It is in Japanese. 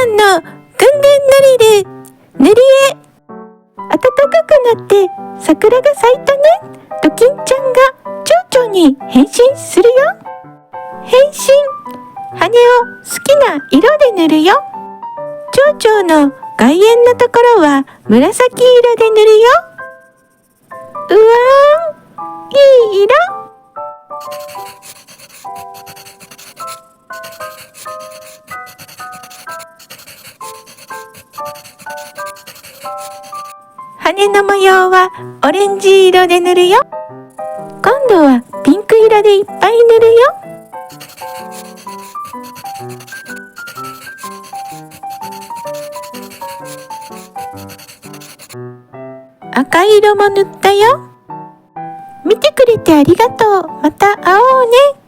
ゃんのぐんぐんドリル塗り絵。暖かくなって桜が咲いたね。ドキンちゃんが蝶々に変身するよ。変身。羽を好きな色で塗るよ。蝶々の外縁のところは紫色で塗るよ。うわーん、いい色。羽の模様はオレンジ色で塗るよ。今度はピンク色でいっぱい塗るよ。赤色も塗ったよ。見てくれてありがとう。また会おうね。